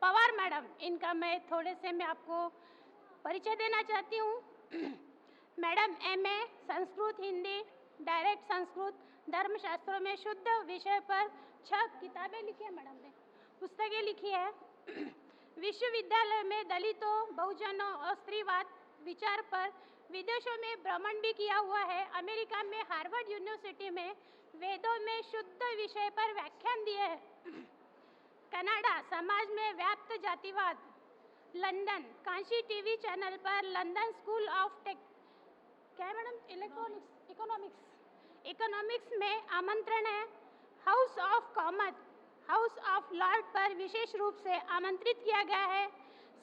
Pawar madam, इनका मैं थोड़े से मैं आपको परिचय देना चाहती हूँ। Madam MA Sanskrit Hindi, direct Sanskrit, धर्मशास्त्रों में शुद्ध विषय पर 6 किताबें लिखी है मैडम ने, पुस्तकें लिखी है। विश्वविद्यालय में दलितों, बहुजनों और स्त्रीवाद विचार पर विदेशों में भ्रमण भी किया हुआ है। अमेरिका में हार्वर्ड यूनिवर्सिटी में वेदों में शुद्ध विषय पर व्याख्यान दिए हैं। कनाडा समाज में व्याप्त जातिवाद, लंदन कांशी टीवी चैनल पर लंदन स्कूल ऑफ टेक क्या है मैडम इकोनॉमिक्स में आमंत्रण है। House of common, house of Lord पर विशेष रूप से आमंत्रित किया गया है।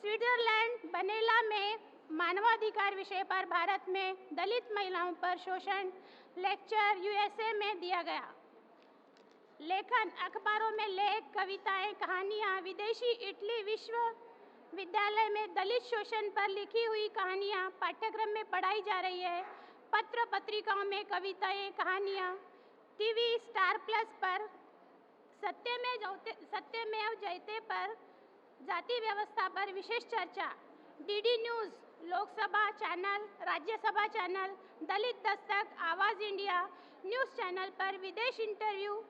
स्विट्जरलैंड बनेला में मानवाधिकार विषय पर भारत में दलित महिलाओं पर शोषण लेक्चर यूएसए में दिया गया। लेखन, अखबारों में लेख, कविताएं, कहानियां, विदेशी इटली विश्वविद्यालय में दलित शोषण पर लिखी हुई कहानियां पाठ्यक्रम में पढ़ाई जा रही है। पत्र पत्रिकाओं में कविताएं, कहानियां, टीवी स्टार प्लस पर सत्यमेव जयते पर जाति व्यवस्था पर विशेष चर्चा। DD news, Lok Sabha channel, Rajya Sabha channel, Dalit Dastak, Awaaz India news channel पर विदेश इंटरव्यू,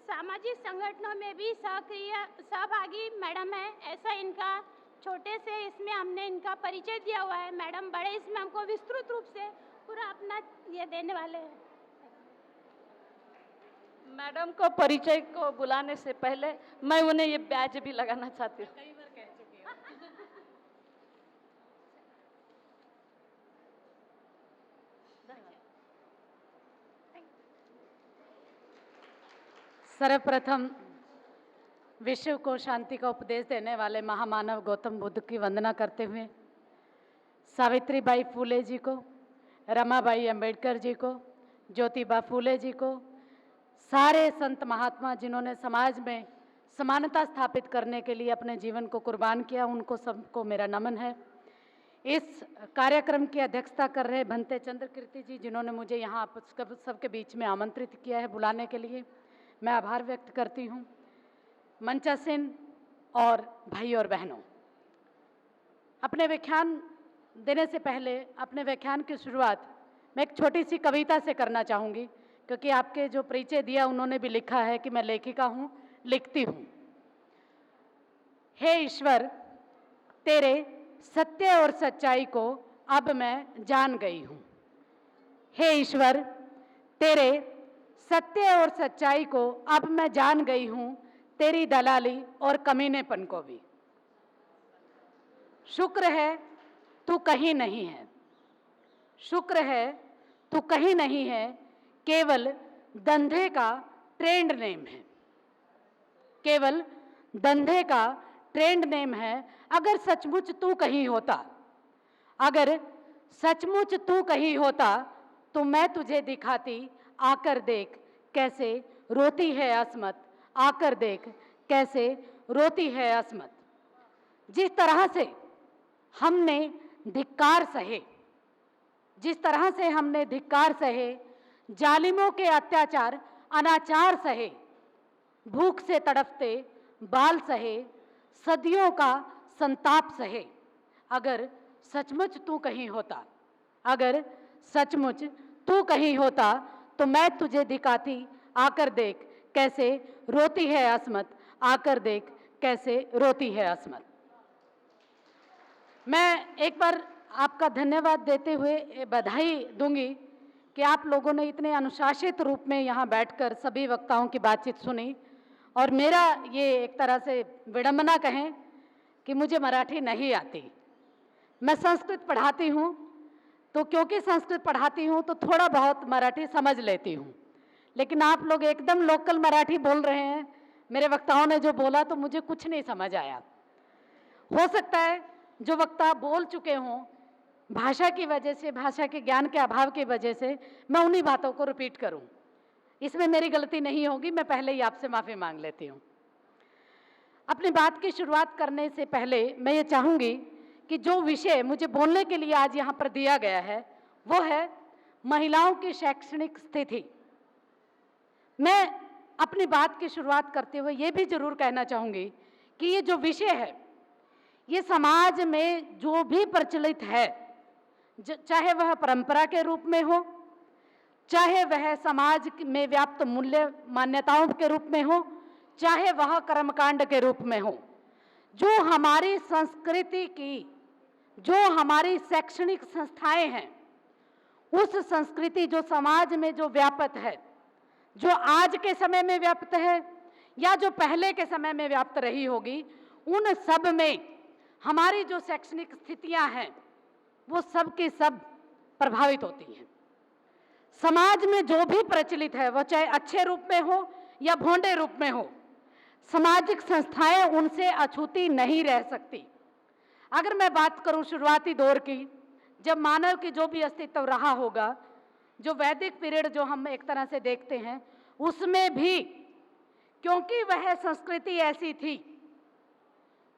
सामाजिक संगठनों में भी सहभागी मैडम है। ऐसा इनका छोटे से इसमें हमने इनका परिचय दिया हुआ है। मैडम बड़े इसमें हमको विस्तृत रूप से पूरा अपना ये देने वाले हैं। मैडम को परिचय को बुलाने से पहले मैं उन्हें ये बैज भी लगाना चाहती हूँ। कई बार कह चुकी हूँ। सर्वप्रथम विश्व को शांति का उपदेश देने वाले महामानव गौतम बुद्ध की वंदना करते हुए सावित्रीबाई फूले जी को, रमाबाई अंबेडकर जी को, ज्योतिबा फूले जी को, सारे संत महात्मा जिन्होंने समाज में समानता स्थापित करने के लिए अपने जीवन को कुर्बान किया, उनको सबको मेरा नमन है। इस कार्यक्रम की अध्यक्षता कर रहे भंते चंद्र कीर्ति जी, जिन्होंने मुझे यहाँ सबके बीच में आमंत्रित किया है बुलाने के लिए, मैं आभार व्यक्त करती हूँ। मंचासीन और भाई और बहनों, अपने व्याख्यान देने से पहले अपने व्याख्यान की शुरुआत मैं एक छोटी सी कविता से करना चाहूँगी, क्योंकि आपके जो परिचय दिया उन्होंने भी लिखा है कि मैं लेखिका हूँ, लिखती हूँ। हे ईश्वर, तेरे सत्य और सच्चाई को अब मैं जान गई हूँ। हे ईश्वर, तेरे सत्य और सच्चाई को अब मैं जान गई हूँ, तेरी दलाली और कमीनेपन को भी। शुक्र है तू कहीं नहीं है, शुक्र है तू कहीं नहीं है, केवल धंधे का ट्रेंड नेम है, केवल धंधे का ट्रेंड नेम है। अगर सचमुच तू कहीं होता, अगर सचमुच तू कहीं होता तो मैं तुझे दिखाती, आकर देख कैसे रोती है अस्मत, आकर देख कैसे रोती है अस्मत। जिस तरह से हमने धिक्कार सहे, जिस तरह से हमने धिक्कार सहे, जालिमों के अत्याचार अनाचार सहे, भूख से तड़पते बाल सहे, सदियों का संताप सहे। अगर सचमुच तू कहीं होता, अगर सचमुच तू कहीं होता तो मैं तुझे दिखाती, आकर देख कैसे रोती है अस्मत, आकर देख कैसे रोती है अस्मत। मैं एक बार आपका धन्यवाद देते हुए बधाई दूंगी कि आप लोगों ने इतने अनुशासित रूप में यहाँ बैठकर सभी वक्ताओं की बातचीत सुनी। और मेरा ये एक तरह से विडंबना कहें कि मुझे मराठी नहीं आती, मैं संस्कृत पढ़ाती हूँ, तो क्योंकि संस्कृत पढ़ाती हूँ तो थोड़ा बहुत मराठी समझ लेती हूँ, लेकिन आप लोग एकदम लोकल मराठी बोल रहे हैं। मेरे वक्ताओं ने जो बोला तो मुझे कुछ नहीं समझ आया। हो सकता है जो वक्ता बोल चुके हों, भाषा की वजह से, भाषा के ज्ञान के अभाव की वजह से मैं उन्हीं बातों को रिपीट करूं। इसमें मेरी गलती नहीं होगी, मैं पहले ही आपसे माफ़ी मांग लेती हूं। अपनी बात की शुरुआत करने से पहले मैं ये चाहूँगी कि जो विषय मुझे बोलने के लिए आज यहाँ पर दिया गया है वो है महिलाओं की शैक्षणिक स्थिति। मैं अपनी बात की शुरुआत करते हुए ये भी जरूर कहना चाहूँगी कि ये जो विषय है, ये समाज में जो भी प्रचलित है, चाहे वह परंपरा के रूप में हो, चाहे वह समाज में व्याप्त मूल्य मान्यताओं के रूप में हो, चाहे वह कर्मकांड के रूप में हो, जो हमारी संस्कृति की, जो हमारी शैक्षणिक संस्थाएं हैं, उस संस्कृति जो समाज में जो व्याप्त है, जो आज के समय में व्याप्त है या जो पहले के समय में व्याप्त रही होगी, उन सब में हमारी जो शैक्षणिक स्थितियां हैं वो सब की सब प्रभावित होती हैं। समाज में जो भी प्रचलित है, वह चाहे अच्छे रूप में हो या भोंडे रूप में हो, सामाजिक संस्थाएं उनसे अछूती नहीं रह सकती। अगर मैं बात करूं शुरुआती दौर की, जब मानव की जो भी अस्तित्व रहा होगा, जो वैदिक पीरियड जो हम एक तरह से देखते हैं, उसमें भी क्योंकि वह संस्कृति ऐसी थी,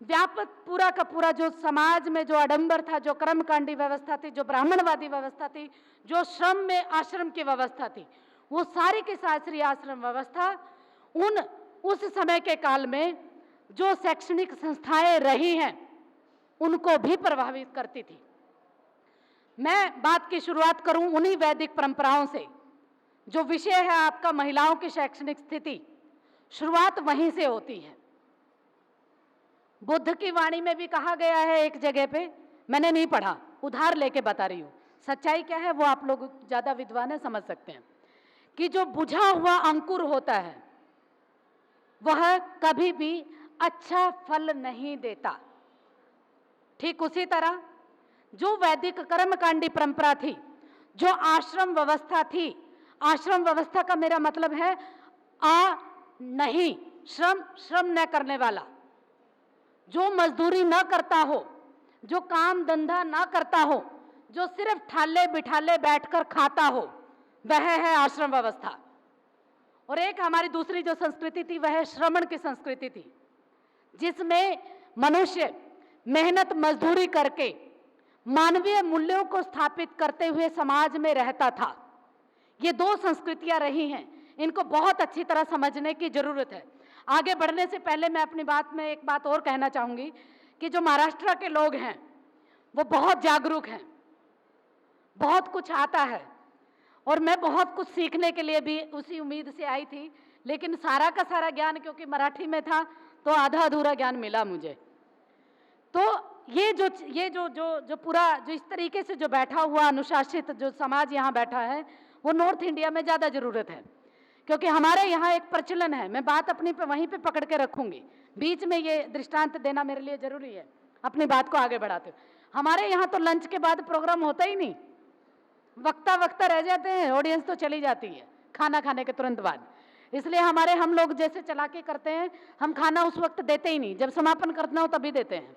व्यापक पूरा का पूरा जो समाज में जो आडंबर था, जो कर्मकांडी व्यवस्था थी, जो ब्राह्मणवादी व्यवस्था थी, जो श्रम में आश्रम की व्यवस्था थी, वो सारी की सारी आश्रम व्यवस्था उस समय के काल में जो शैक्षणिक संस्थाएं रही हैं उनको भी प्रभावित करती थी। मैं बात की शुरुआत करूं उन्हीं वैदिक परंपराओं से। जो विषय है आपका महिलाओं की शैक्षणिक स्थिति, शुरुआत वहीं से होती है। बुद्ध की वाणी में भी कहा गया है एक जगह पे, मैंने नहीं पढ़ा, उधार लेके बता रही हूँ, सच्चाई क्या है वो आप लोग ज्यादा विद्वान है, समझ सकते हैं, कि जो बुझा हुआ अंकुर होता है वह कभी भी अच्छा फल नहीं देता। ठीक उसी तरह जो वैदिक कर्मकांडी परंपरा थी, जो आश्रम व्यवस्था थी, आश्रम व्यवस्था का मेरा मतलब है नहीं श्रम न करने वाला, जो मजदूरी न करता हो, जो काम धंधा न करता हो, जो सिर्फ ठाले बिठाले बैठकर खाता हो, वह है आश्रम व्यवस्था। और एक हमारी दूसरी जो संस्कृति थी वह श्रमण की संस्कृति थी, जिसमें मनुष्य मेहनत मजदूरी करके मानवीय मूल्यों को स्थापित करते हुए समाज में रहता था। ये दो संस्कृतियां रही हैं, इनको बहुत अच्छी तरह समझने की जरूरत है। आगे बढ़ने से पहले मैं अपनी बात में एक बात और कहना चाहूंगी कि जो महाराष्ट्र के लोग हैं वो बहुत जागरूक हैं, बहुत कुछ आता है, और मैं बहुत कुछ सीखने के लिए भी उसी उम्मीद से आई थी, लेकिन सारा का सारा ज्ञान क्योंकि मराठी में था तो आधा अधूरा ज्ञान मिला मुझे। तो ये जो पूरा जो इस तरीके से जो बैठा हुआ अनुशासित जो समाज यहाँ बैठा है वो नॉर्थ इंडिया में ज़्यादा ज़रूरत है, क्योंकि हमारे यहाँ एक प्रचलन है। मैं बात अपनी पे वहीं पे पकड़ के रखूंगी, बीच में ये दृष्टांत देना मेरे लिए जरूरी है अपनी बात को आगे बढ़ाते हुए। हमारे यहाँ तो लंच के बाद प्रोग्राम होता ही नहीं, वक्ता वक्ता रह जाते हैं, ऑडियंस तो चली जाती है खाना खाने के तुरंत बाद। इसलिए हम लोग जैसे चला के करते हैं, हम खाना उस वक्त देते ही नहीं, जब समापन करना हो तभी देते हैं।